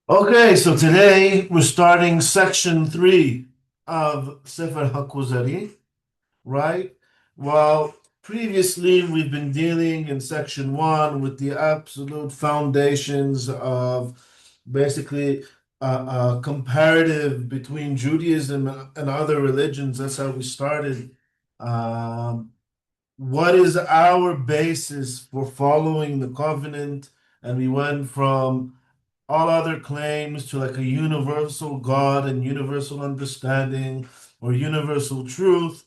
Okay, so today we're starting section 3 of Sefer HaKuzari, right? Well, previously we've been dealing in section 1 with the absolute foundations of basically a comparative between Judaism and other religions. That's how we started. Um, what is our basis for following the covenant? And we went from all other claims to like a universal God and universal understanding or universal truth,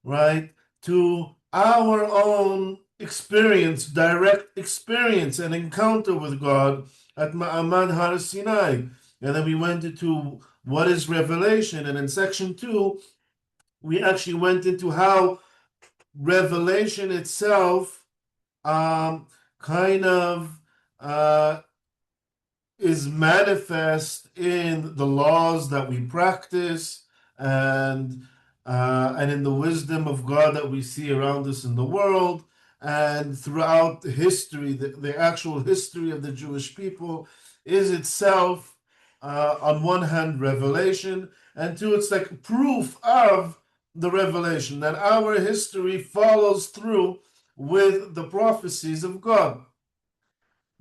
right? To our own experience, direct experience and encounter with God at Ma'amad Har Sinai. And then we went into what is revelation. And in section 2, we actually went into how revelation itself kind of uh, is manifest in the laws that we practice and in the wisdom of God that we see around us in the world and throughout history. The actual history of the Jewish people is itself, on one hand, revelation, and two, it's like proof of the revelation that our history follows through with the prophecies of God.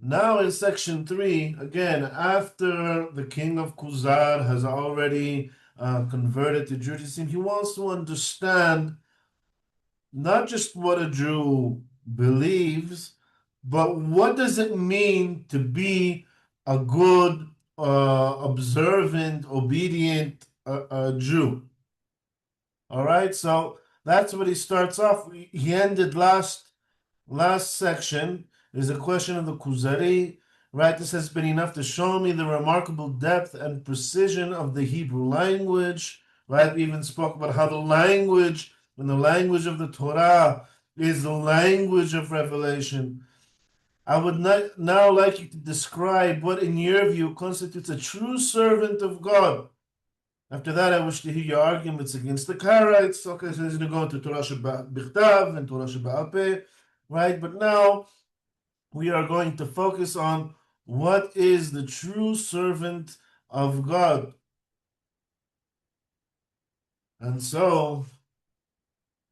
Now in section 3, again, after the King of Kuzar has already converted to Judaism, he wants to understand not just what a Jew believes, but what does it mean to be a good, observant, obedient Jew. All right, so that's what he starts off. He ended last section is a question of the Kuzari, right? This has been enough to show me the remarkable depth and precision of the Hebrew language, right? We even spoke about how the language and the language of the Torah is the language of revelation. I would now like you to describe what, in your view, constitutes a true servant of God. After that, I wish to hear your arguments against the Karaites. Okay, so he's going to go into Torah Shebichtav and Torah Sheba'al Peh, right? But now we are going to focus on what is the true servant of God. And so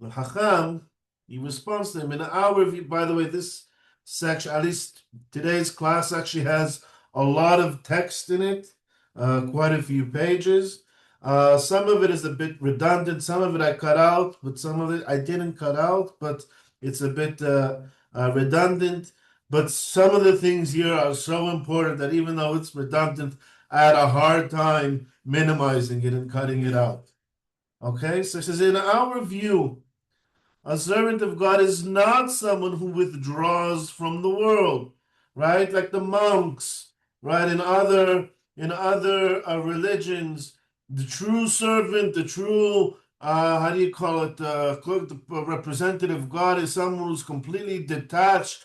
the Hacham, he responds to him in our view. By the way, this section, at least today's class, actually has a lot of text in it, quite a few pages. Some of it is a bit redundant, some of it I cut out, but some of it I didn't cut out, but it's a bit redundant. But some of the things here are so important that even though it's redundant, I had a hard time minimizing it and cutting it out. Okay, so it says, in our view, a servant of God is not someone who withdraws from the world, right? Like the monks, right? In other religions, the true servant, the true how do you call it? The representative of God is someone who's completely detached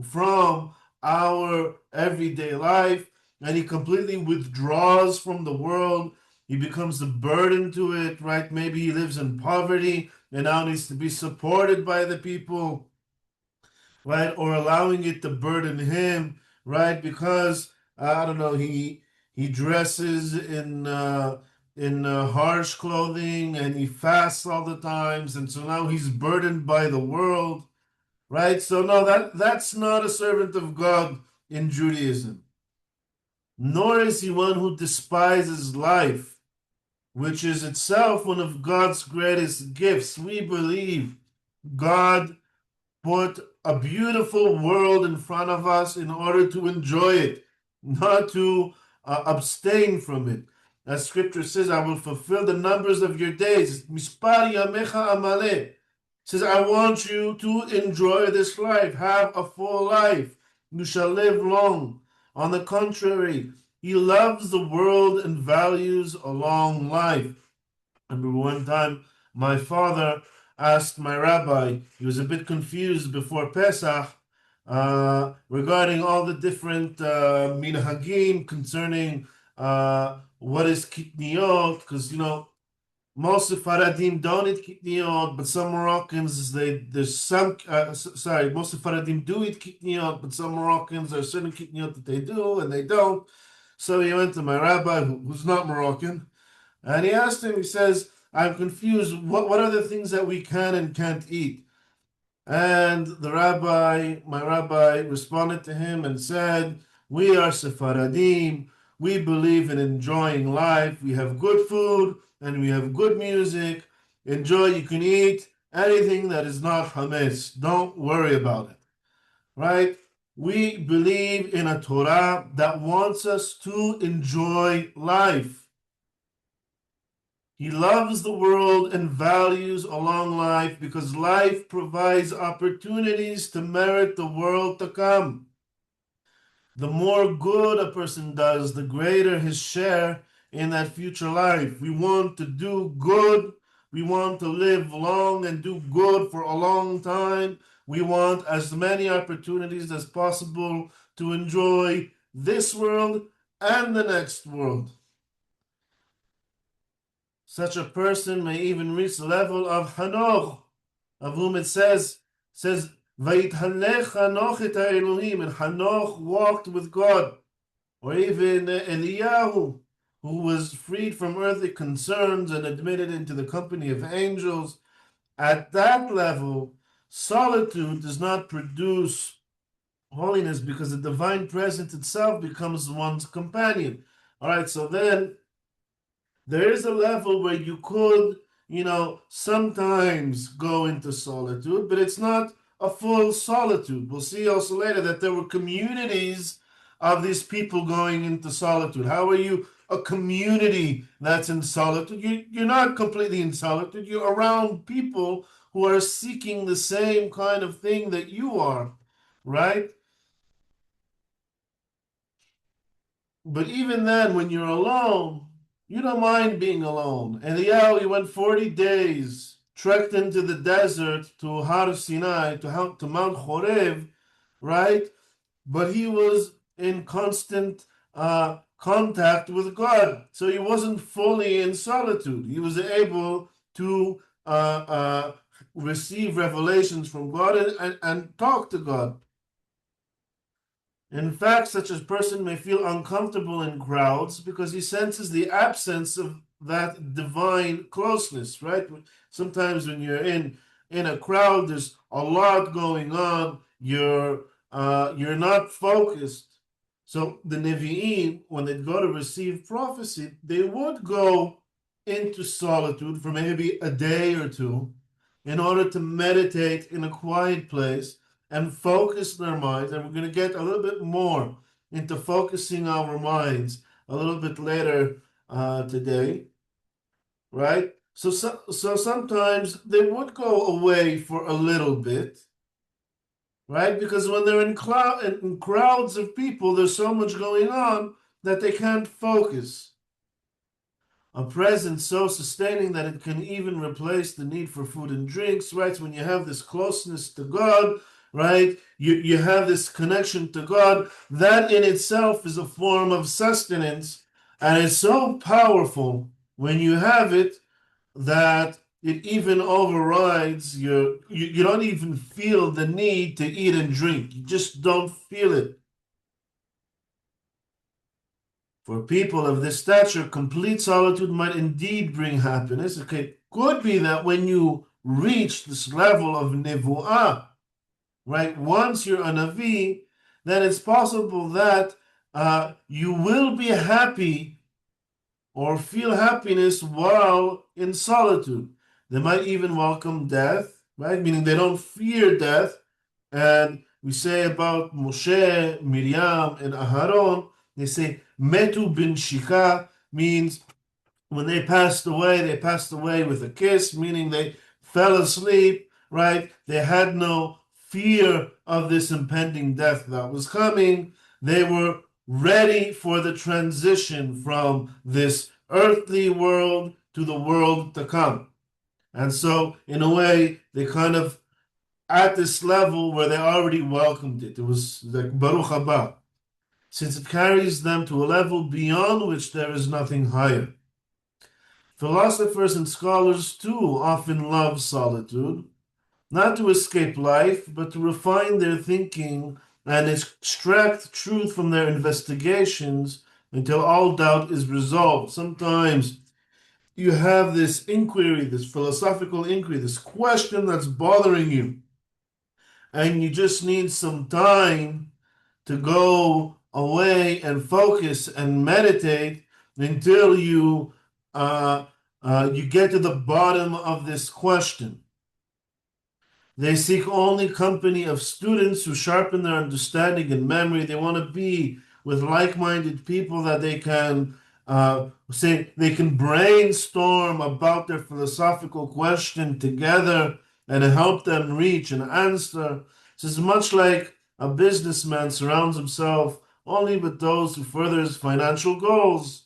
from our everyday life, and he completely withdraws from the world. He becomes a burden to it, right? Maybe he lives in poverty and now needs to be supported by the people, right? Or allowing it to burden him, right? Because I don't know, he dresses in harsh clothing and he fasts all the times, and so now he's burdened by the world, right? So no, that's not a servant of God in Judaism. Nor is he one who despises life, which is itself one of God's greatest gifts. We believe God put a beautiful world in front of us in order to enjoy it, not to abstain from it. As scripture says, I will fulfill the numbers of your days. Mispar yamecha amaleh. Says, I want you to enjoy this life, have a full life. You shall live long. On the contrary, he loves the world and values a long life. I remember one time my father asked my rabbi, he was a bit confused before Pesach, regarding all the different minhagim concerning what is kitniot, because most Faradim don't eat kitniot, but some Moroccans there's some sorry, most Faradim do eat kitniot, but some Moroccans there are certain kitniot that they do and they don't. So he went to my rabbi, who's not Moroccan, and he asked him. He says, "I'm confused. What are the things that we can and can't eat?" And my rabbi, responded to him and said, "We are Sephardim. We believe in enjoying life. We have good food and we have good music. Enjoy. You can eat anything that is not hametz. Don't worry about it." Right? We believe in a Torah that wants us to enjoy life. He loves the world and values a long life because life provides opportunities to merit the world to come. The more good a person does, the greater his share in that future life. We want to do good. We want to live long and do good for a long time. We want as many opportunities as possible to enjoy this world and the next world. Such a person may even reach the level of Hanoch, of whom it says, Vayithanech Hanoch et Elohim, and Hanoch walked with God. Or even Eliyahu, who was freed from earthly concerns and admitted into the company of angels. At that level, solitude does not produce holiness because the divine presence itself becomes one's companion. All right, so then there is a level where you could, sometimes go into solitude, but it's not a full solitude. We'll see also later that there were communities of these people going into solitude. How are you a community that's in solitude? You're not completely in solitude. You're around people who are seeking the same kind of thing that you are, right? But even then, when you're alone, you don't mind being alone. And he went 40 days, trekked into the desert to Har Sinai, to Mount Horeb, right? But he was in constant contact with God. So he wasn't fully in solitude. He was able to receive revelations from God and talk to God. In fact, such a person may feel uncomfortable in crowds because he senses the absence of that divine closeness, right? Sometimes when you're in a crowd, there's a lot going on. You're not focused. So the Nevi'im, when they go to receive prophecy, they would go into solitude for maybe a day or two in order to meditate in a quiet place and focus their minds. And we're going to get a little bit more into focusing our minds a little bit later today, right? So sometimes they would go away for a little bit, right? Because when they're in crowds of people, there's so much going on that they can't focus. A presence so sustaining that it can even replace the need for food and drinks, right? When you have this closeness to God, right? You have this connection to God, that in itself is a form of sustenance, and it's so powerful when you have it that it even overrides you don't even feel the need to eat and drink. You just don't feel it. For people of this stature, complete solitude might indeed bring happiness. Okay, could be that when you reach this level of nevuah, right, once you're a navi, then it's possible that you will be happy or feel happiness while in solitude. They might even welcome death, right? Meaning they don't fear death. And we say about Moshe, Miriam, and Aharon, they say metu bin shika, means when they passed away with a kiss, meaning they fell asleep, right? They had no fear of this impending death that was coming. They were ready for the transition from this earthly world to the world to come. And so, in a way, they kind of at this level where they already welcomed it. It was like Baruch Haba, since it carries them to a level beyond which there is nothing higher. Philosophers and scholars too often love solitude, not to escape life, but to refine their thinking and extract truth from their investigations until all doubt is resolved. Sometimes you have this inquiry, this philosophical inquiry, this question that's bothering you, and you just need some time to go away and focus and meditate until you get to the bottom of this question. They seek only company of students who sharpen their understanding and memory. They want to be with like-minded people that they can say they can brainstorm about their philosophical question together and help them reach an answer. This is much like a businessman surrounds himself only with those who further his financial goals.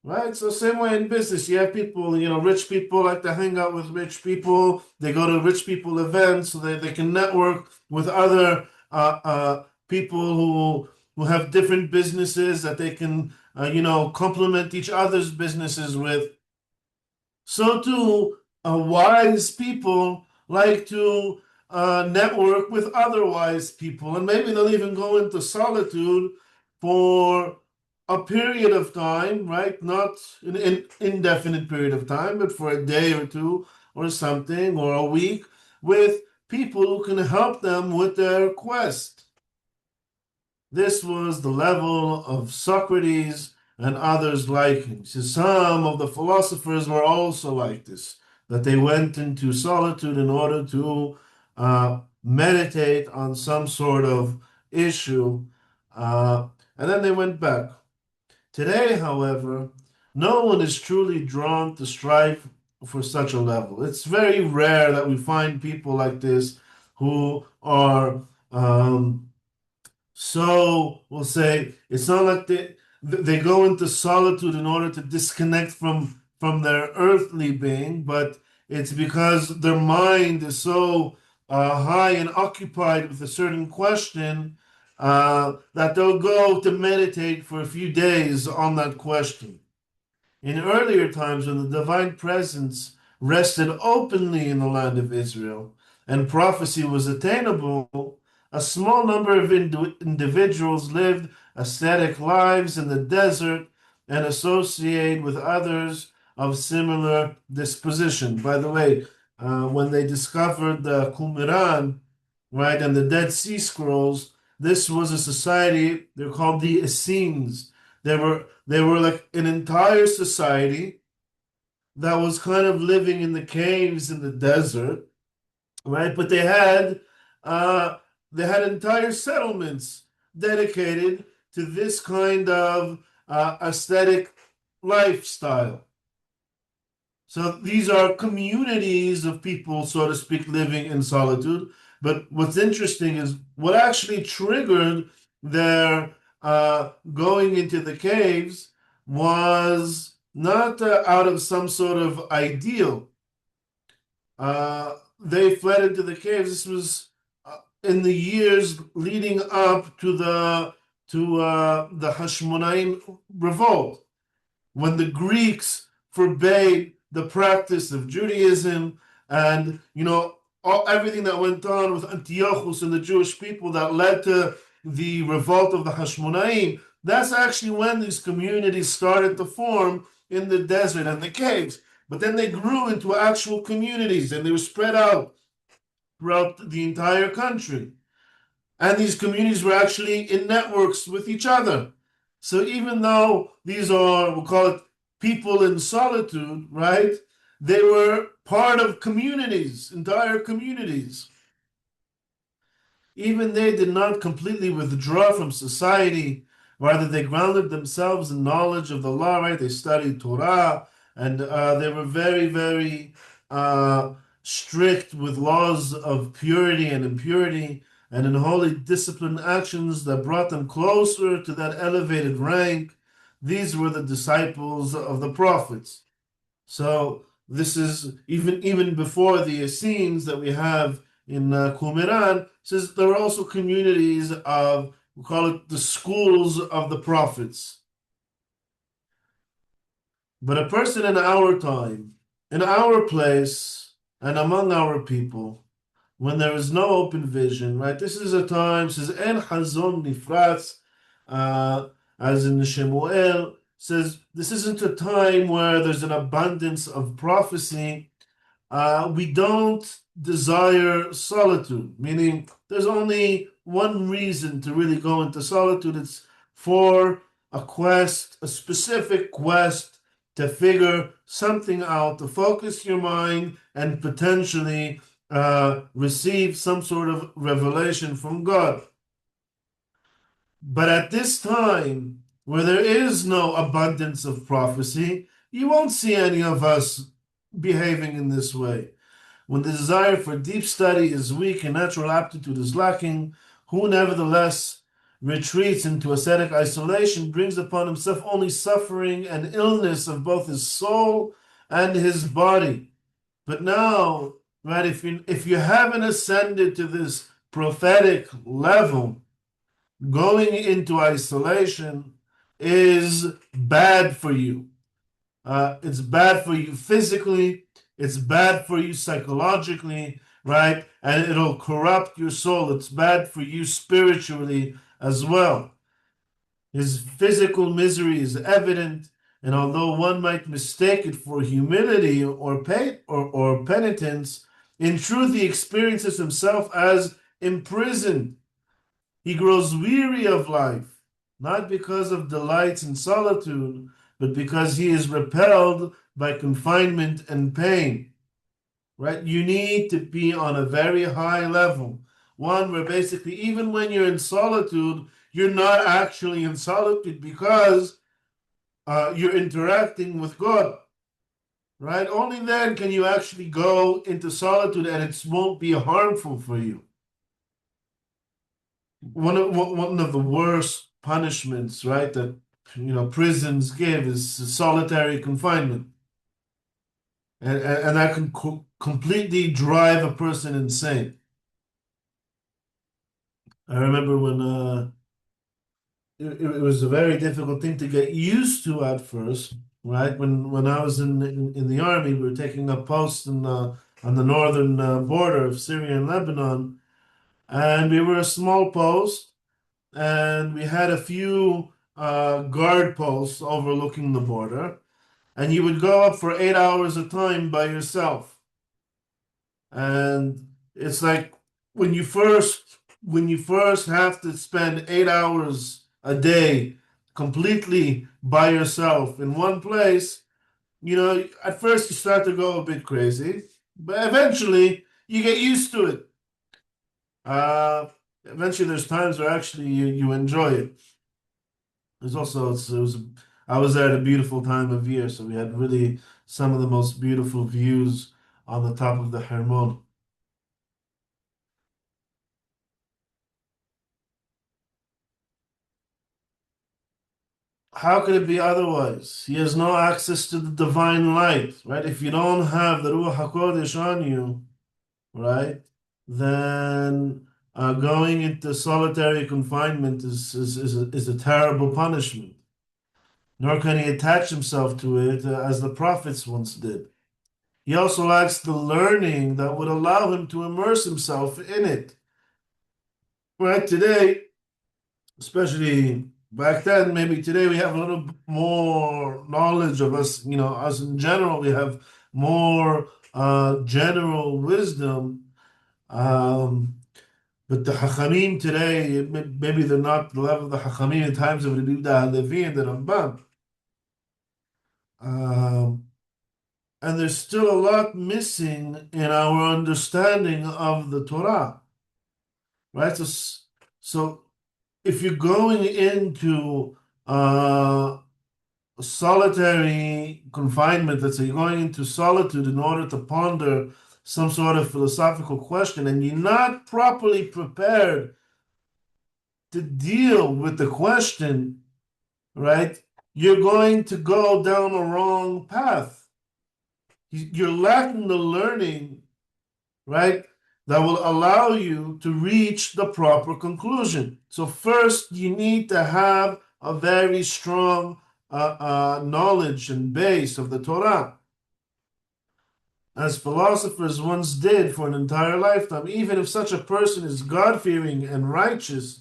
Right? So same way in business, you have people, rich people like to hang out with rich people. They go to rich people events so they can network with other people who have different businesses that they can, complement each other's businesses with. So too, wise people like to network with other wise people, and maybe they'll even go into solitude for a period of time, right? Not an indefinite period of time, but for a day or two or something, or a week, with people who can help them with their quest. This was the level of Socrates and others like him. So some of the philosophers were also like this, that they went into solitude in order to meditate on some sort of issue, and then they went back. Today, however, no one is truly drawn to strive for such a level. It's very rare that we find people like this who are so we'll say it's not like they go into solitude in order to disconnect from their earthly being, but it's because their mind is so high and occupied with a certain question that they'll go to meditate for a few days on that question. In earlier times, when the divine presence rested openly in the land of Israel and prophecy was attainable, a small number of individuals lived ascetic lives in the desert and associated with others of similar disposition. By the way, when they discovered the Qumran, right, and the Dead Sea Scrolls, this was a society, they're called the Essenes. They were like an entire society that was kind of living in the caves in the desert, right? But they had entire settlements dedicated to this kind of aesthetic lifestyle. So these are communities of people, so to speak, living in solitude. But what's interesting is what actually triggered their going into the caves was not out of some sort of ideal. They fled into the caves. This was in the years leading up to the Hashmonaim revolt, when the Greeks forbade the practice of Judaism, and everything that went on with Antiochus and the Jewish people that led to the revolt of the Hashmonaim. That's actually when these communities started to form in the desert and the caves. But then they grew into actual communities, and they were spread out throughout the entire country. And these communities were actually in networks with each other. So even though these are, we'll call it people in solitude, right? They were part of communities, entire communities. Even they did not completely withdraw from society. Rather, they grounded themselves in knowledge of the law, right? They studied Torah, and they were very, very strict with laws of purity and impurity, and in holy disciplined actions that brought them closer to that elevated rank. These were the disciples of the prophets. So this is even before the Essenes that we have in Qumran. Says there were also communities of, we call it the schools of the prophets. But a person in our time, in our place, and among our people, when there is no open vision, right? This is a time, says, En Hazon Nifratz, as in Shemuel, says, this isn't a time where there's an abundance of prophecy. We don't desire solitude, meaning there's only one reason to really go into solitude. It's for a quest, a specific quest to figure something out, to focus your mind and potentially receive some sort of revelation from God. But at this time, where there is no abundance of prophecy, you won't see any of us behaving in this way. When the desire for deep study is weak and natural aptitude is lacking, who nevertheless retreats into ascetic isolation brings upon himself only suffering and illness of both his soul and his body. But now, right, if you haven't ascended to this prophetic level, going into isolation is bad for you. It's bad for you physically, it's bad for you psychologically, right? And it'll corrupt your soul. It's bad for you spiritually as well. His physical misery is evident, and although one might mistake it for humility or penitence, in truth he experiences himself as imprisoned. He grows weary of life, not because of delights in solitude, but because he is repelled by confinement and pain. Right? You need to be on a very high level, one where basically, even when you're in solitude, you're not actually in solitude because you're interacting with God. Right? Only then can you actually go into solitude and it won't be harmful for you. One of the worst punishments, right, that prisons give is solitary confinement, and that can completely drive a person insane. I remember when it was a very difficult thing to get used to at first, right? When I was in the army, we were taking up posts on the northern border of Syria and Lebanon, and we were a small post. And we had a few guard posts overlooking the border, and you would go up for 8 hours a time by yourself. And it's like when you first have to spend 8 hours a day completely by yourself in one place, at first you start to go a bit crazy, but eventually you get used to it. Uh, Eventually, there's times where actually you enjoy it. There's also I was there at a beautiful time of year, so we had really some of the most beautiful views on the top of the Hermon. How could it be otherwise? He has no access to the divine light, right? If you don't have the Ruach HaKodesh on you, right, then going into solitary confinement is a terrible punishment. Nor can he attach himself to it as the prophets once did. He also lacks the learning that would allow him to immerse himself in it. Right today, especially back then, maybe today we have a little more knowledge of us, us in general, we have more general wisdom. But the Hachamim today, maybe they're not the level of the Hachamim in times of Rabbi Yehuda Halevi and the Rambam. And there's still a lot missing in our understanding of the Torah, right? So if you're going into solitary confinement, let's say you're going into solitude in order to ponder some sort of philosophical question, and you're not properly prepared to deal with the question, right? You're going to go down a wrong path. You're lacking the learning, right, that will allow you to reach the proper conclusion. So first, you need to have a very strong knowledge and base of the Torah, as philosophers once did for an entire lifetime. Even if such a person is God-fearing and righteous,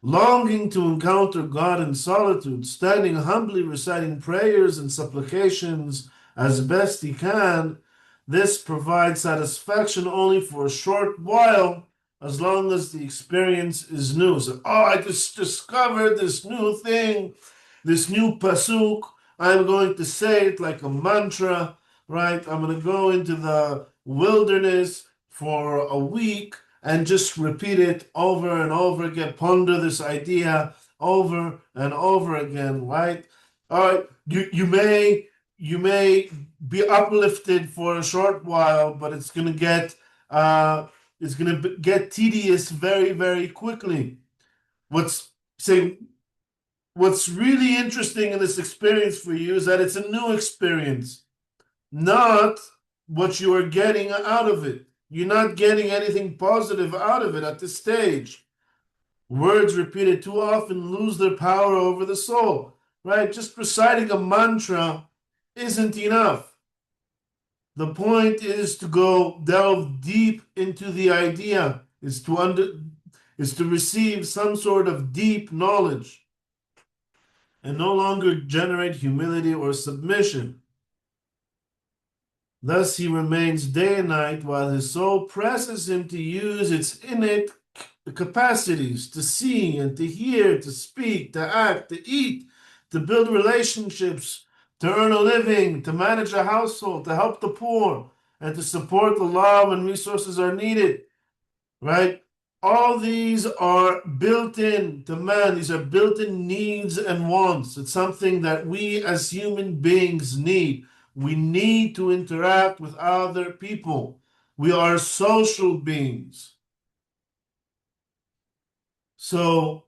longing to encounter God in solitude, standing humbly reciting prayers and supplications as best he can, this provides satisfaction only for a short while, as long as the experience is new. So, oh, I just discovered this new thing, this new pasuk. I'm going to say it like a mantra, right? I'm going to go into the wilderness for a week and just repeat it over and over again, ponder this idea over and over again, right? All right, you may be uplifted for a short while, but it's gonna get tedious very, very quickly. What's say what's really interesting in this experience for you is that it's a new experience, not what you are getting out of it. You're not getting anything positive out of it at this stage. Words repeated too often lose their power over the soul, right? Just reciting a mantra isn't enough. The point is to go delve deep into the idea, is to receive some sort of deep knowledge and no longer generate humility or submission. Thus he remains day and night while his soul presses him to use its innate capacities to see and to hear, to speak, to act, to eat, to build relationships, to earn a living, to manage a household, to help the poor, and to support the law when resources are needed, right? All these are built in to man. These are built-in needs and wants. It's something that we as human beings need. We need to interact with other people. We are social beings. So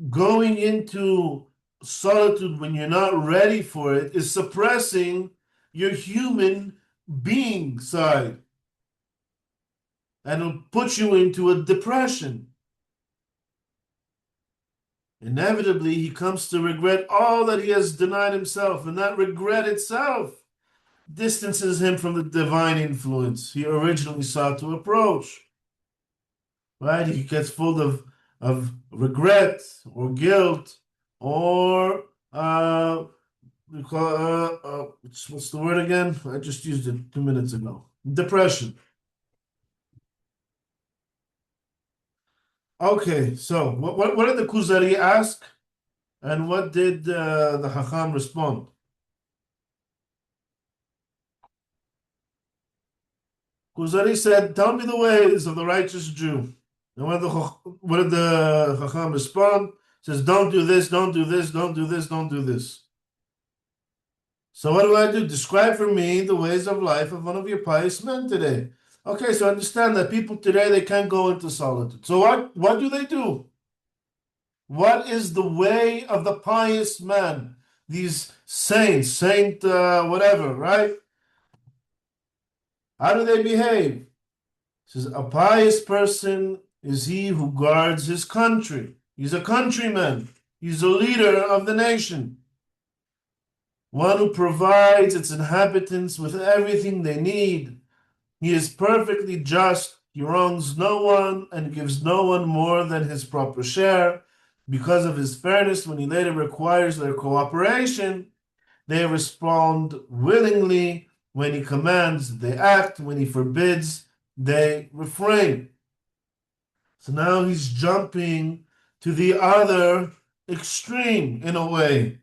going into solitude when you're not ready for it is suppressing your human being side. And it'll put you into a depression. Inevitably, he comes to regret all that he has denied himself, and that regret itself distances him from the divine influence he originally sought to approach. Right? He gets full of regret or guilt or what's the word again? I just used it 2 minutes ago. Depression. Okay, so what did the Kuzari ask, and what did the Chacham respond? Kuzari said, "Tell me the ways of the righteous Jew." And what did the Chacham respond? He says, "Don't do this, don't do this, don't do this, don't do this." So what do I do? Describe for me the ways of life of one of your pious men today. Okay, so understand that people today, they can't go into solitude. So what do they do? What is the way of the pious man? These saints, saint whatever, right? How do they behave? It says, a pious person is he who guards his country. He's a countryman. He's a leader of the nation. One who provides its inhabitants with everything they need. He is perfectly just. He wrongs no one and gives no one more than his proper share. Because of his fairness, when he later requires their cooperation, they respond willingly. When he commands, they act. When he forbids, they refrain. So now he's jumping to the other extreme in a way.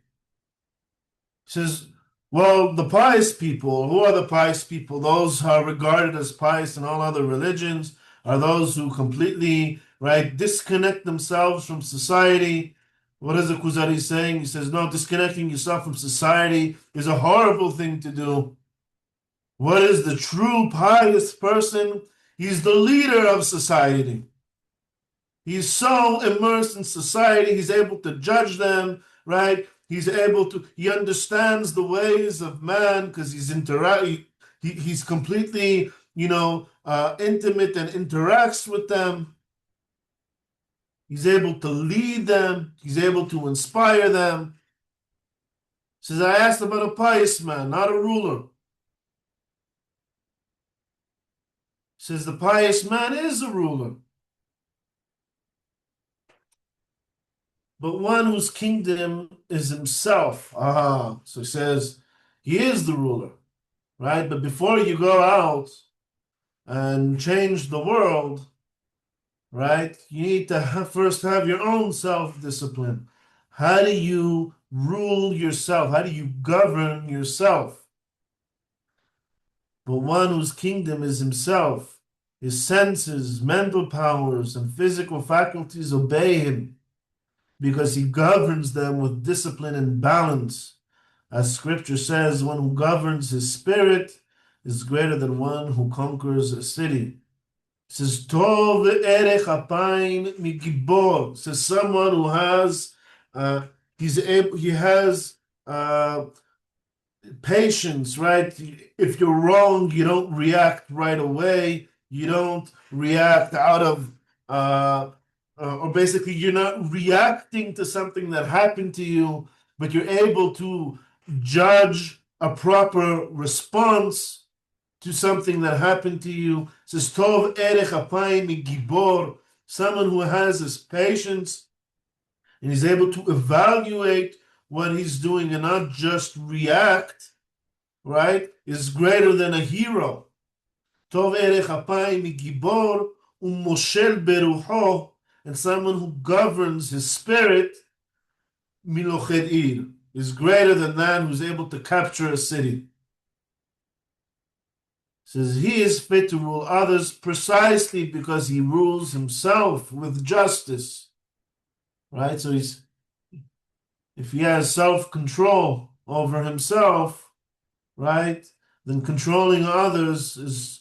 He says, well, the pious people, who are the pious people? Those who are regarded as pious in all other religions are those who completely, right, disconnect themselves from society. What is the Kuzari saying? He says, no, disconnecting yourself from society is a horrible thing to do. What is the true pious person? He's the leader of society. He's so immersed in society, he's able to judge them, right? He understands the ways of man because he's completely, intimate and interacts with them. He's able to lead them. He's able to inspire them. Says, I asked about a pious man, not a ruler. Says, the pious man is a ruler, but one whose kingdom is himself. Ah, so he says, he is the ruler, right? But before you go out and change the world, right, you need to first have your own self-discipline. How do you rule yourself? How do you govern yourself? But one whose kingdom is himself, his senses, mental powers, and physical faculties obey him because he governs them with discipline and balance. As scripture says, one who governs his spirit is greater than one who conquers a city. It says, Tov erech apayim migibor. Says someone who has, he has patience, right? If you're wrong, you don't react right away. You don't react out of, or basically, you're not reacting to something that happened to you, but you're able to judge a proper response to something that happened to you. It says, Tov erech apayim gibor, someone who has this patience and he's able to evaluate what he's doing and not just react, right, is greater than a hero. Tov erech apayim gibor umoshel berucho, and someone who governs his spirit, miloched ir, is greater than that who's able to capture a city. Says he is fit to rule others precisely because he rules himself with justice, right? So if he has self-control over himself, right, then controlling others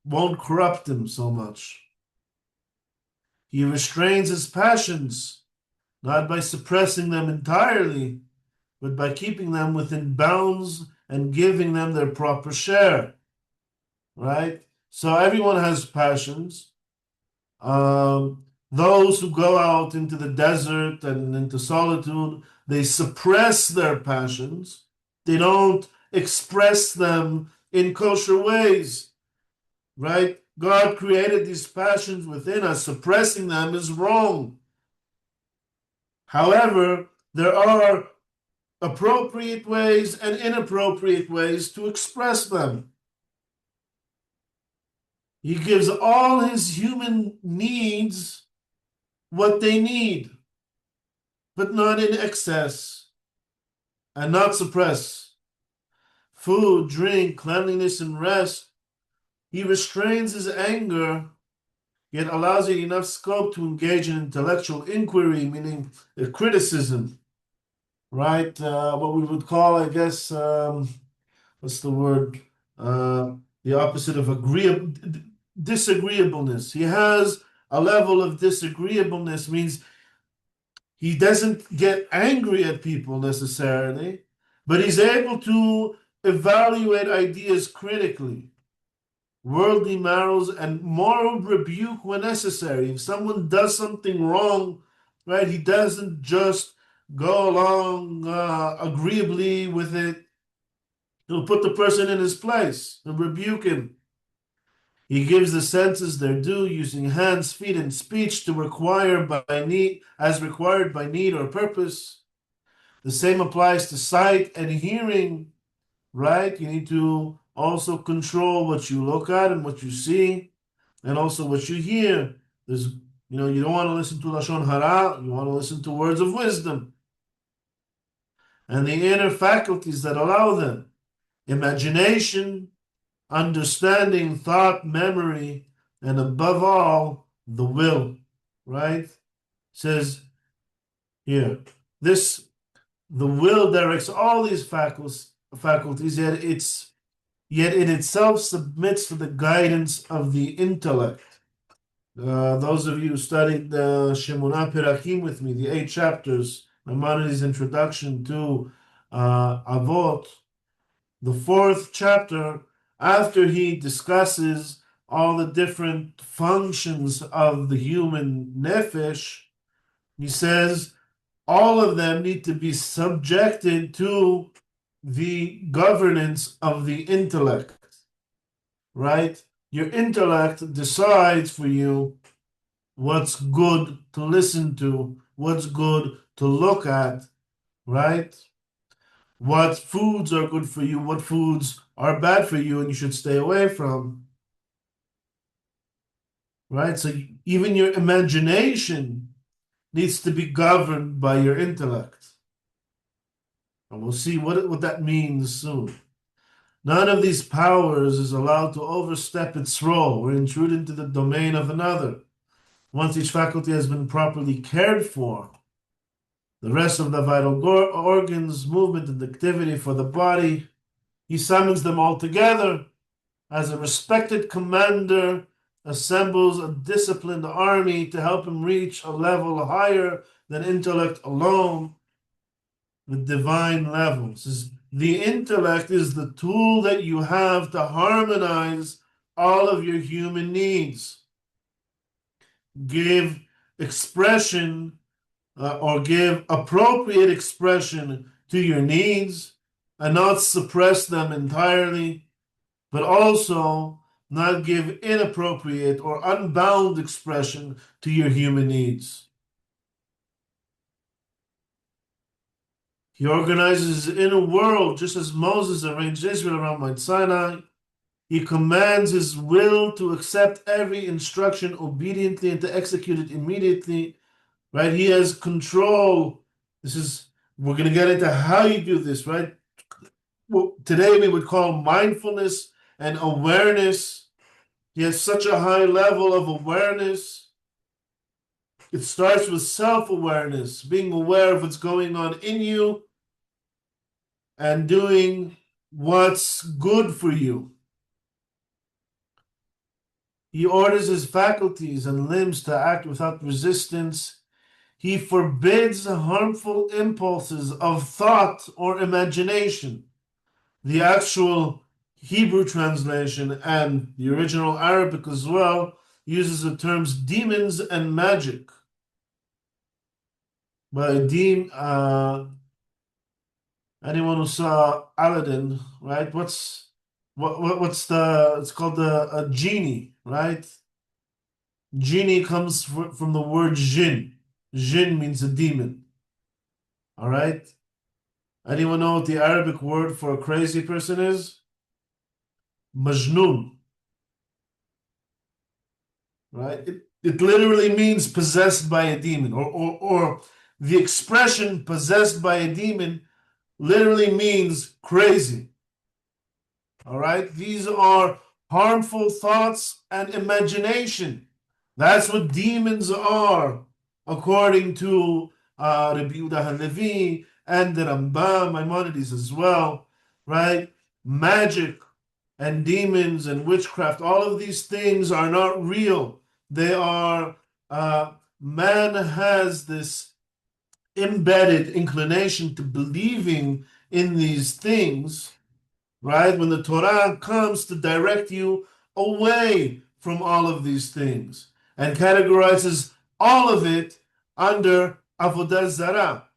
won't corrupt him so much. He restrains his passions, not by suppressing them entirely, but by keeping them within bounds and giving them their proper share. Right? So everyone has passions. Those who go out into the desert and into solitude, they suppress their passions. They don't express them in kosher ways. Right? God created these passions within us. Suppressing them is wrong. However, there are appropriate ways and inappropriate ways to express them. He gives all his human needs what they need, but not in excess and not suppress. Food, drink, cleanliness, and rest. He restrains his anger, yet allows it enough scope to engage in intellectual inquiry, meaning criticism, right? What we would call, I guess, what's the word? The opposite of disagreeableness. He has a level of disagreeableness, means he doesn't get angry at people necessarily, but he's able to evaluate ideas critically. Worldly morals and moral rebuke when necessary. If someone does something wrong, right, he doesn't just go along agreeably with it. He'll put the person in his place and rebuke him. He gives the senses their due, using hands, feet, and speech to require by need, as required by need or purpose. The same applies to sight and hearing, right? You need to also control what you look at and what you see, and also what you hear. You don't want to listen to Lashon Hara, you want to listen to words of wisdom. And the inner faculties that allow them. Imagination, understanding, thought, memory, and above all, the will, right? It says here, the will directs all these faculties, yet it itself submits to the guidance of the intellect. Those of you who studied the Shemona Perachim with me, the 8 chapters, Maimonides' introduction to Avot, the 4th chapter, after he discusses all the different functions of the human nefesh, he says all of them need to be subjected to the governance of the intellect, right? Your intellect decides for you what's good to listen to, what's good to look at, right? What foods are good for you, what foods are bad for you, and you should stay away from, right? So even your imagination needs to be governed by your intellect. And we'll see what that means soon. None of these powers is allowed to overstep its role or intrude into the domain of another. Once each faculty has been properly cared for, the rest of the vital organs, movement, and activity for the body, he summons them all together as a respected commander assembles a disciplined army to help him reach a level higher than intellect alone, the divine levels. The intellect is the tool that you have to harmonize all of your human needs, give expression or give appropriate expression to your needs and not suppress them entirely, but also not give inappropriate or unbound expression to your human needs. He organizes his inner world just as Moses arranged Israel around Mount Sinai. He commands his will to accept every instruction obediently and to execute it immediately. Right? He has control. We're going to get into how you do this, right? Well, today we would call mindfulness and awareness. He has such a high level of awareness. It starts with self-awareness, being aware of what's going on in you and doing what's good for you. He orders his faculties and limbs to act without resistance. He forbids harmful impulses of thought or imagination. The actual Hebrew translation and the original Arabic as well uses the terms demons and magic. By anyone who saw Aladdin, right? What's it's called a genie, right? Genie comes from the word jinn. Jinn means a demon. All right. Anyone know what the Arabic word for a crazy person is? Majnun. Right? It literally means possessed by a demon, or the expression possessed by a demon literally means crazy. All right? These are harmful thoughts and imagination. That's what demons are, according to Rabbi Yehuda Halevi and the Rambam, Maimonides as well, right? Magic and demons and witchcraft, all of these things are not real. They are, man has this embedded inclination to believing in these things, right? When the Torah comes to direct you away from all of these things and categorizes all of it under Avodah Zarah,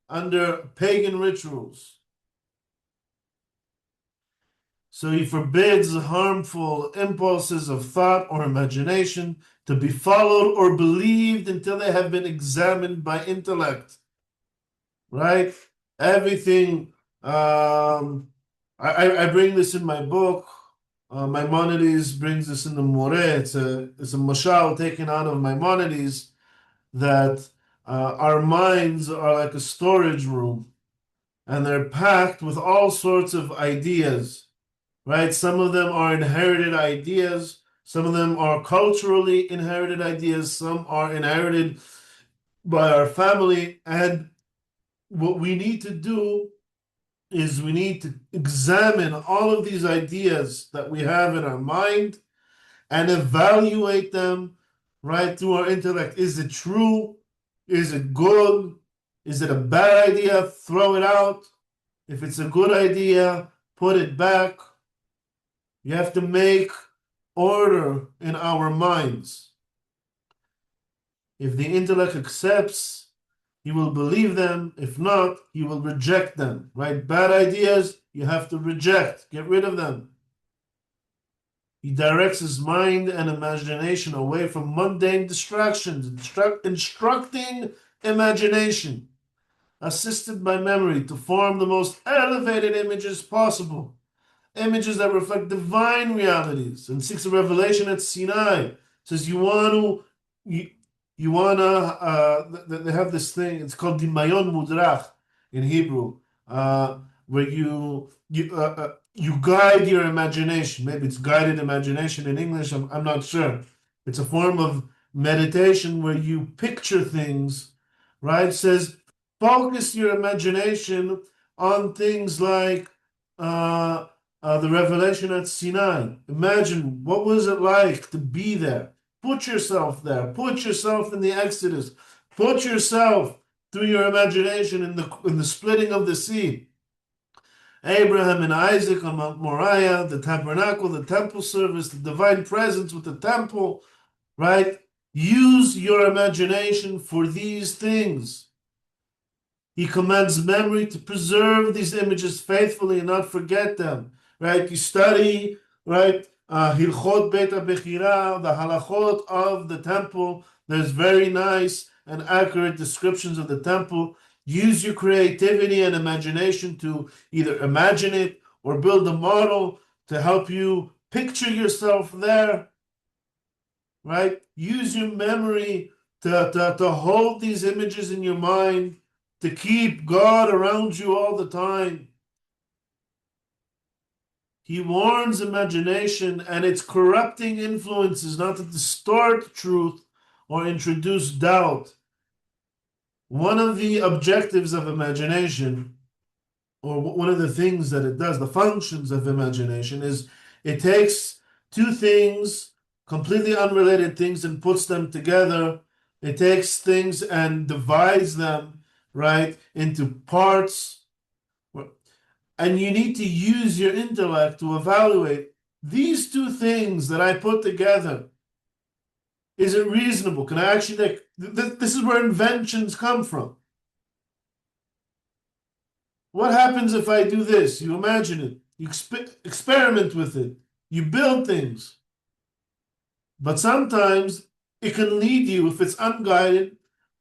under pagan rituals. So he forbids harmful impulses of thought or imagination to be followed or believed until they have been examined by intellect. Right? Everything. I bring this in my book. Maimonides brings this in the More. It's a mashal taken out of Maimonides that our minds are like a storage room, and they're packed with all sorts of ideas. Right? Some of them are inherited ideas. Some of them are culturally inherited ideas. Some are inherited by our family. And what we need to do is we need to examine all of these ideas that we have in our mind and evaluate them right through our intellect. Is it true? Is it good? Is it a bad idea? Throw it out. If it's a good idea, put it back. You have to make order in our minds. If the intellect accepts he will believe them. If not, he will reject them, right? Bad ideas, you have to reject, get rid of them. He directs his mind and imagination away from mundane distractions, instructing imagination, assisted by memory, to form the most elevated images possible, images that reflect divine realities, and seeks a revelation at Sinai. It says you, you wanna they have this thing. It's called Dimayon Mudrach in Hebrew, where you guide your imagination. Maybe it's guided imagination in English. I'm not sure. It's a form of meditation where you picture things, right? It says focus your imagination on things like the revelation at Sinai. Imagine what was it like to be there. Put yourself there. Put yourself in the Exodus. Put yourself through your imagination in the splitting of the sea. Abraham and Isaac on Mount Moriah, the tabernacle, the temple service, the divine presence with the temple, right? Use your imagination for these things. He commands memory to preserve these images faithfully and not forget them, right? You study, right? Hilchot Beit HaBechira, the halachot of the temple. There's very nice and accurate descriptions of the temple. Use your creativity and imagination to either imagine it or build a model to help you picture yourself there, right? Use your memory to hold these images in your mind, to keep God around you all the time. He warns imagination and its corrupting influences not to distort truth or introduce doubt. One of the objectives of imagination, or one of the things that it does, the functions of imagination, is it takes two things, completely unrelated things, and puts them together. It takes things and divides them, right, into parts. And you need to use your intellect to evaluate these two things that I put together. Is it reasonable? Can I actually, this is where inventions come from. What happens if I do this? You imagine it. You experiment with it. You build things. But sometimes it can lead you, if it's unguided,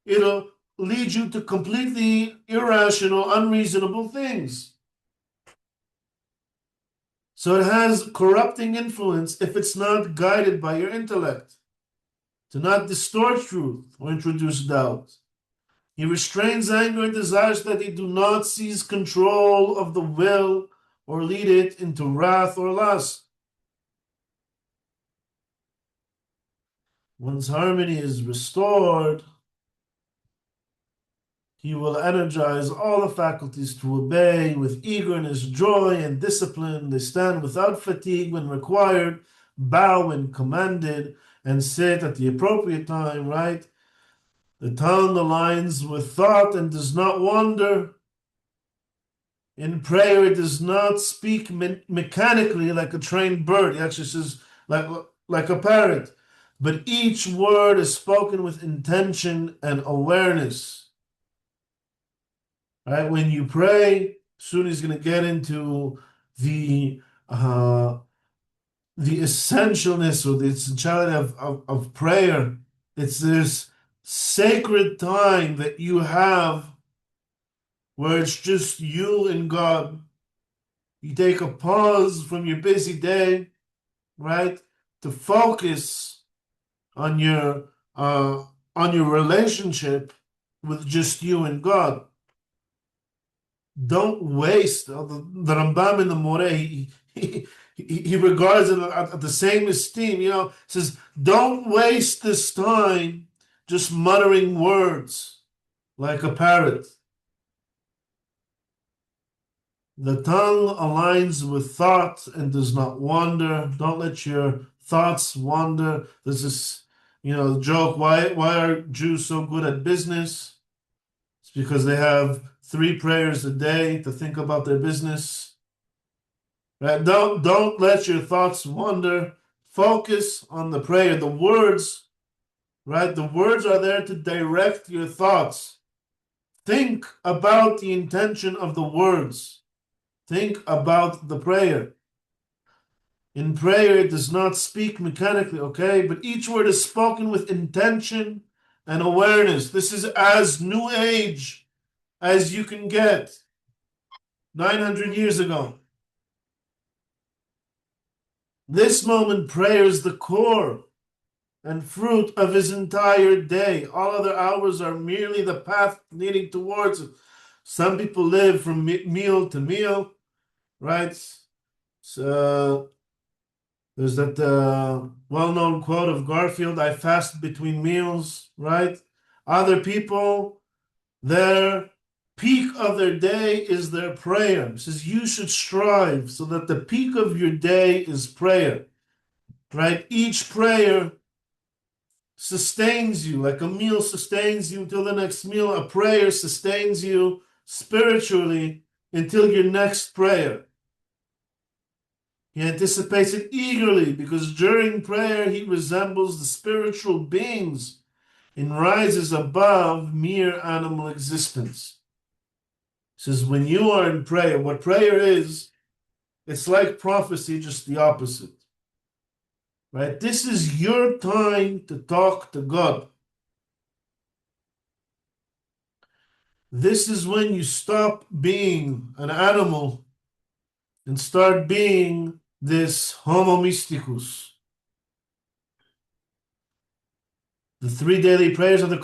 it'll lead you to completely irrational, unreasonable things. So it has corrupting influence if it's not guided by your intellect, to not distort truth or introduce doubt. He restrains anger and desires that they do not seize control of the will or lead it into wrath or lust. Once harmony is restored, he will energize all the faculties to obey with eagerness, joy, and discipline. They stand without fatigue when required, bow when commanded, and sit at the appropriate time, right? The tongue aligns with thought and does not wander. In prayer, it does not speak mechanically like a trained bird. He actually says like a parrot. But each word is spoken with intention and awareness. Right? When you pray, soon he's going to get into the essentialness or the essentiality of prayer. It's this sacred time that you have where it's just you and God. You take a pause from your busy day, right, to focus on your relationship with just you and God. Don't waste the Rambam in the Moreh. He regards it at the same esteem. Says, don't waste this time just muttering words like a parrot. The tongue aligns with thought and does not wander. Don't let your thoughts wander. There's this, joke. Why are Jews so good at business? It's because they have 3 prayers a day to think about their business. Right? Don't let your thoughts wander. Focus on the prayer. The words, right? The words are there to direct your thoughts. Think about the intention of the words. Think about the prayer. In prayer, it does not speak mechanically, okay? But each word is spoken with intention and awareness. This is as new age as you can get. 900 years ago. This moment, prayer is the core and fruit of his entire day. All other hours are merely the path leading towards it. Some people live from meal to meal, right? So there's that well-known quote of Garfield, I fast between meals, right? Other people, their peak of their day is their prayer. It says you should strive so that the peak of your day is prayer, right? Each prayer sustains you, like a meal sustains you until the next meal. A prayer sustains you spiritually until your next prayer. He anticipates it eagerly because during prayer he resembles the spiritual beings and rises above mere animal existence. He says, when you are in prayer, what prayer is, it's like prophecy, just the opposite. Right? This is your time to talk to God. This is when you stop being an animal and start being this homo mysticus. The 3 daily prayers are the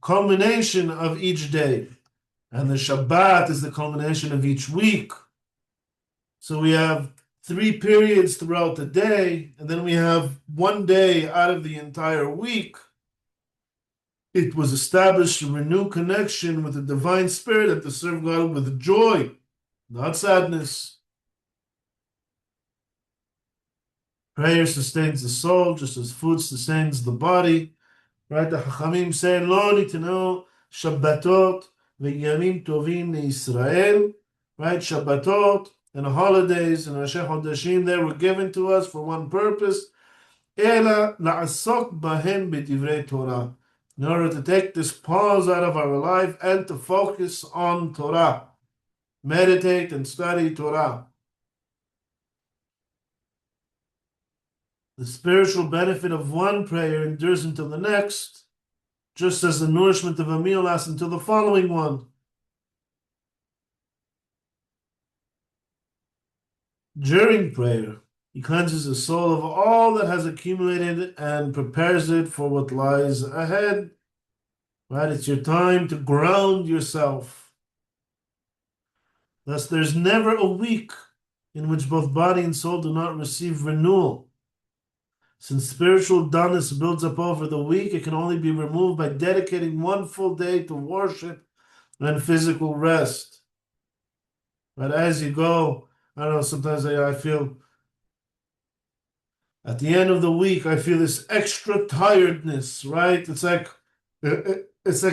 culmination of each day. And the Shabbat is the culmination of each week. So we have 3 periods throughout the day, and then we have 1 day out of the entire week. It was established to renew connection with the divine spirit and to serve God with joy, not sadness. Prayer sustains the soul just as food sustains the body. Right? The Chachamim say, Lo nitenu Shabbatot v'yamim tovim le'Yisrael. Right? Shabbatot and holidays and Rosh Chodeshim, they were given to us for one purpose. Ela la'asok bahem b'divrei Torah. In order to take this pause out of our life and to focus on Torah. Meditate and study Torah. The spiritual benefit of one prayer endures until the next, just as the nourishment of a meal lasts until the following one. During prayer, he cleanses the soul of all that has accumulated and prepares it for what lies ahead. Right? It's your time to ground yourself. Thus, there's never a week in which both body and soul do not receive renewal. Since spiritual dullness builds up over the week, it can only be removed by dedicating one full day to worship and physical rest. But as you go, I don't know, sometimes I feel, at the end of the week, I feel this extra tiredness, right? It's like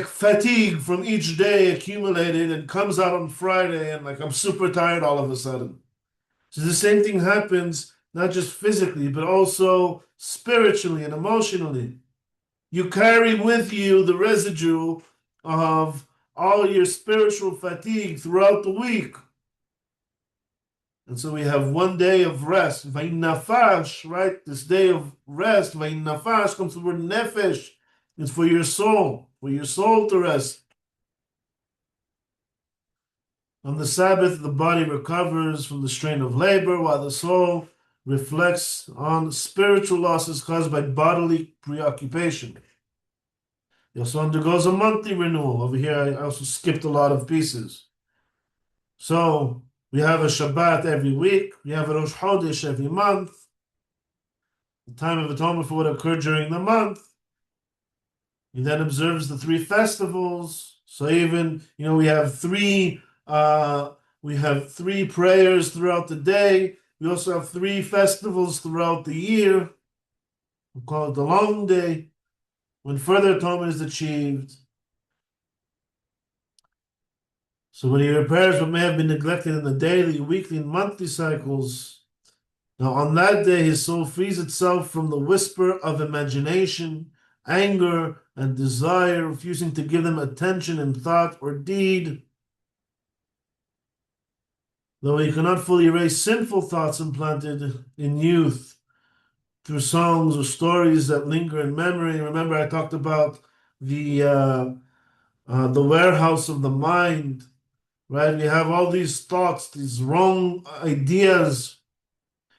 fatigue from each day accumulated and comes out on Friday, and like I'm super tired all of a sudden. So the same thing happens not just physically, but also spiritually and emotionally. You carry with you the residue of all your spiritual fatigue throughout the week. And so we have 1 day of rest. Vaynafash, right? This day of rest, Vaynafash comes from the word nefesh. It's for your soul to rest. On the Sabbath, the body recovers from the strain of labor, while the soul reflects on spiritual losses caused by bodily preoccupation. It also undergoes a monthly renewal. Over here, I also skipped a lot of pieces. So we have a Shabbat every week. We have a Rosh Chodesh every month. The time of atonement for what occurred during the month. He then observes the 3 festivals. So even, we have 3 prayers throughout the day. We also have 3 festivals throughout the year. We call it the long day, when further atonement is achieved. So when he repairs what may have been neglected in the daily, weekly, and monthly cycles, now on that day his soul frees itself from the whisper of imagination anger and desire, refusing to give them attention in thought or deed. Though he cannot fully erase sinful thoughts implanted in youth through songs or stories that linger in memory. Remember, I talked about the warehouse of the mind, right? We have all these thoughts, these wrong ideas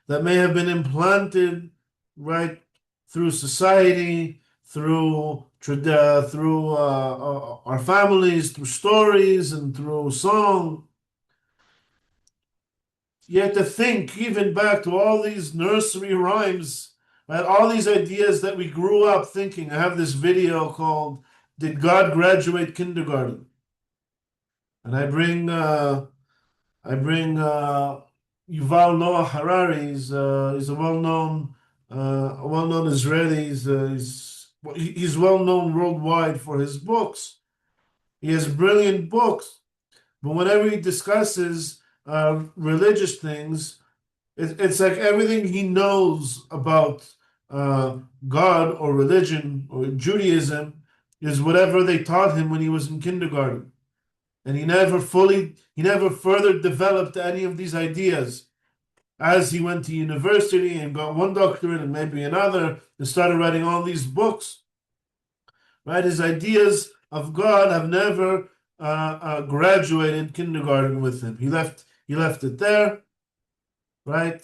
that may have been implanted, right, through society, through our families, through stories, and through song. You have to think even back to all these nursery rhymes, right? All these ideas that we grew up thinking. I have this video called "Did God Graduate Kindergarten?" And I bring Yuval Noah Harari. He's a well-known Israeli. He's well-known worldwide for his books. He has brilliant books, but whenever he discusses religious things, it's like everything he knows about God or religion or Judaism is whatever they taught him when he was in kindergarten. And he never further developed any of these ideas as he went to university and got one doctorate and maybe another and started writing all these books. Right? His ideas of God have never graduated kindergarten with him. He left it there. Right?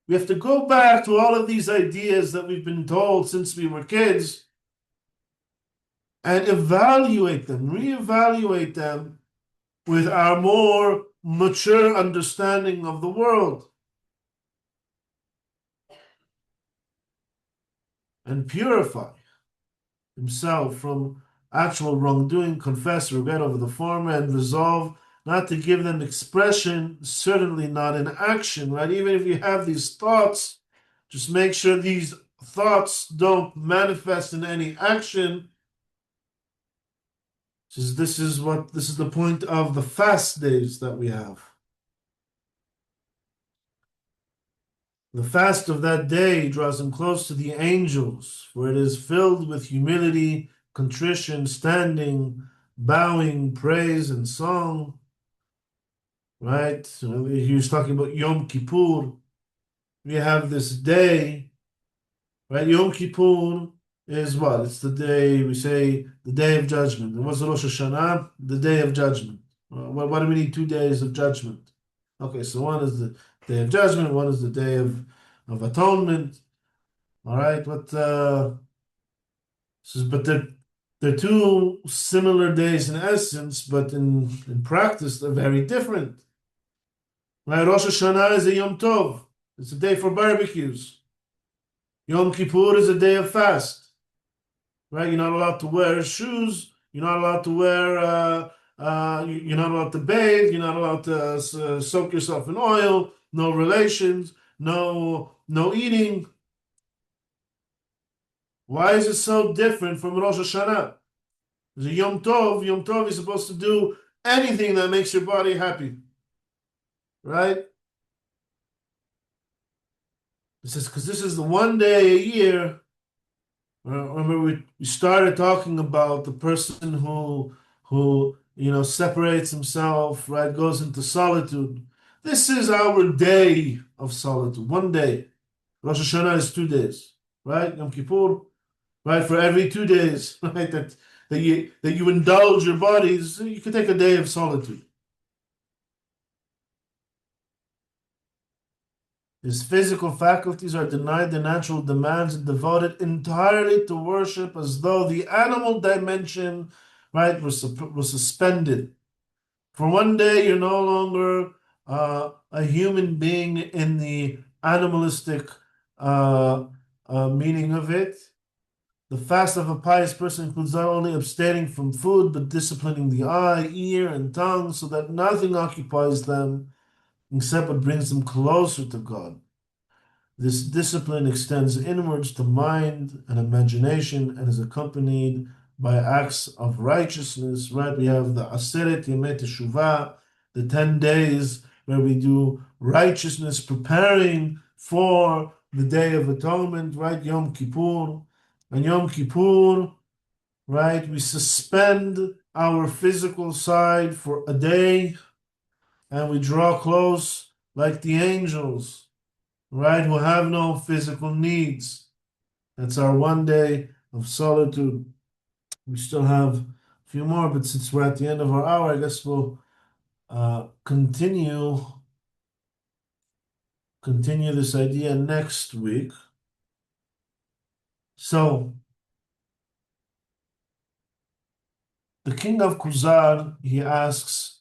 We have to go back to all of these ideas that we've been told since we were kids and evaluate them, reevaluate them with our more mature understanding of the world and purify himself from actual wrongdoing, confess, regret over the former, and resolve not to give them expression, certainly not in action, right? Even if you have these thoughts, just make sure these thoughts don't manifest in any action. This is the point of the fast days that we have. The fast of that day draws him close to the angels, for it is filled with humility, contrition, standing, bowing, praise, and song. Right? He was talking about Yom Kippur. We have this day, right? Yom Kippur is what? It's the day, we say, the day of judgment. And what's Rosh Hashanah? The day of judgment. Why do we need 2 days of judgment? Okay, so one is the day of judgment, one is the day of atonement. All right, but they're two similar days in essence, but in practice they're very different. Right, Rosh Hashanah is a Yom Tov. It's a day for barbecues. Yom Kippur is a day of fast. Right, you're not allowed to wear shoes. You're not allowed to wear. You're not allowed to bathe. You're not allowed to soak yourself in oil. No relations. No eating. Why is it so different from Rosh Hashanah? There's a Yom Tov. Yom Tov is supposed to do anything that makes your body happy. Right? It says, because this is the one day a year. Remember, we started talking about the person who separates himself, right, goes into solitude. This is our day of solitude, one day. Rosh Hashanah is 2 days, right? Yom Kippur, right? For every 2 days, right, that you indulge your bodies, you can take a day of solitude. His physical faculties are denied the natural demands and devoted entirely to worship, as though the animal dimension, right, was suspended. For one day, you're no longer a human being in the animalistic meaning of it. The fast of a pious person includes not only abstaining from food, but disciplining the eye, ear, and tongue, so that nothing occupies them except what brings them closer to God. This discipline extends inwards to mind and imagination and is accompanied by acts of righteousness, right? We have the Aseret Yemei Teshuvah, the 10 days where we do righteousness, preparing for the Day of Atonement, right? Yom Kippur. On Yom Kippur, right, we suspend our physical side for a day and we draw close like the angels, right, who have no physical needs. That's our one day of solitude. We still have a few more, but since we're at the end of our hour, I guess we'll continue this idea next week. So the king of Kuzar, he asks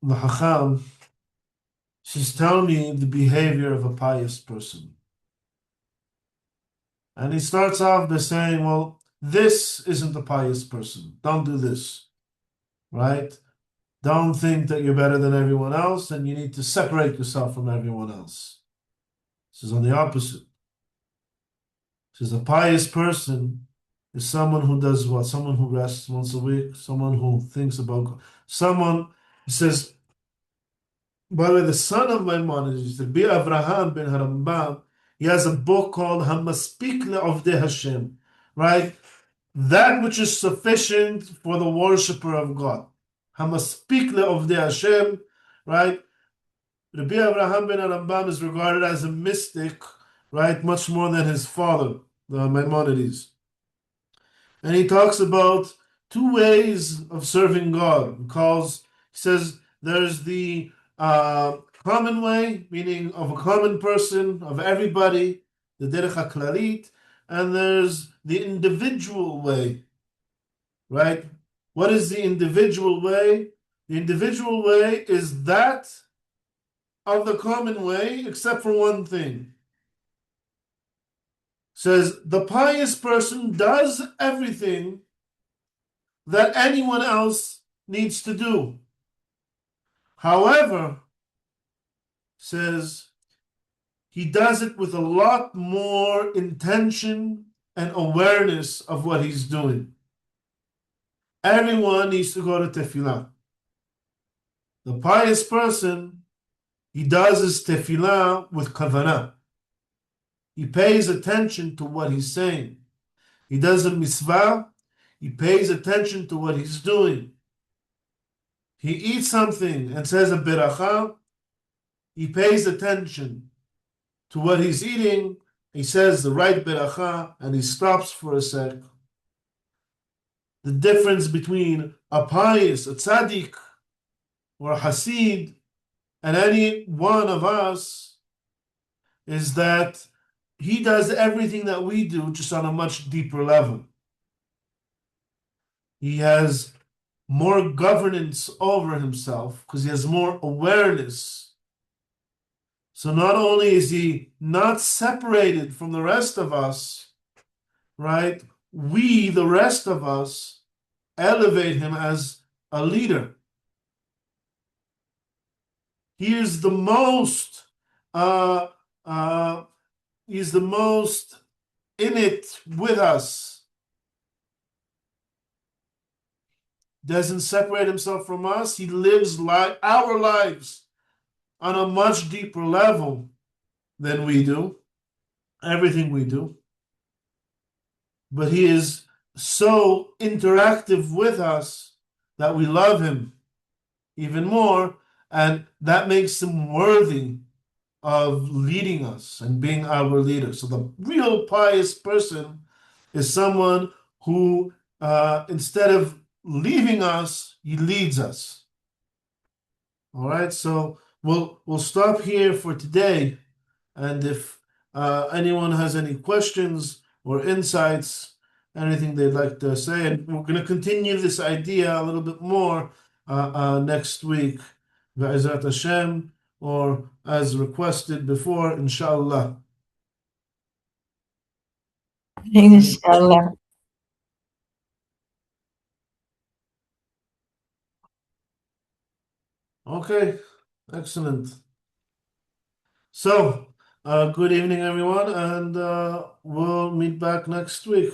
the Hacham, says, tell me the behavior of a pious person. And he starts off by saying, well, this isn't a pious person. Don't do this, right? Don't think that you're better than everyone else and you need to separate yourself from everyone else. This is on the opposite. Says a pious person is someone who does what? Someone who rests once a week, someone who thinks about someone. He says, by the way, the son of Maimonides, the Bi Avraham ben Harambam, he has a book called Hamaspik Le'ovdei Hashem, right? That which is sufficient for the worshipper of God. Hamaspik Le'ovdei Hashem, right? Rabbi Avraham ben Harambam is regarded as a mystic, right? Much more than his father, the Maimonides. And he talks about two ways of serving God. He says there's the common way, meaning of a common person, of everybody, the derech haklalit, and there's the individual way, right? What is the individual way? The individual way is that of the common way, except for one thing. Says the pious person does everything that anyone else needs to do. However, says he does it with a lot more intention and awareness of what he's doing. Everyone needs to go to tefillah. The pious person, he does his tefillah with kavanah. He pays attention to what he's saying. He does a mitzvah, he pays attention to what he's doing. He eats something and says a beracha, he pays attention to what he's eating, he says the right beracha, and he stops for a sec. The difference between a pious, a tzaddik, or a hasid, and any one of us is that he does everything that we do just on a much deeper level. He has more governance over himself because he has more awareness. So not only is he not separated from the rest of us, right? We, the rest of us, elevate him as a leader. He is the most, he's the most in it with us. Doesn't separate himself from us. He lives our lives on a much deeper level than we do, everything we do. But he is so interactive with us that we love him even more, and that makes him worthy of leading us and being our leader. So the real pious person is someone who, instead of leaving us, he leads us. All right, so we'll stop here for today, and if anyone has any questions or insights, anything they'd like to say, and we're going to continue this idea a little bit more next week, Be'ezrat Hashem, or as requested before, inshallah. Inshallah. Okay, excellent. So, good evening, everyone, and we'll meet back next week.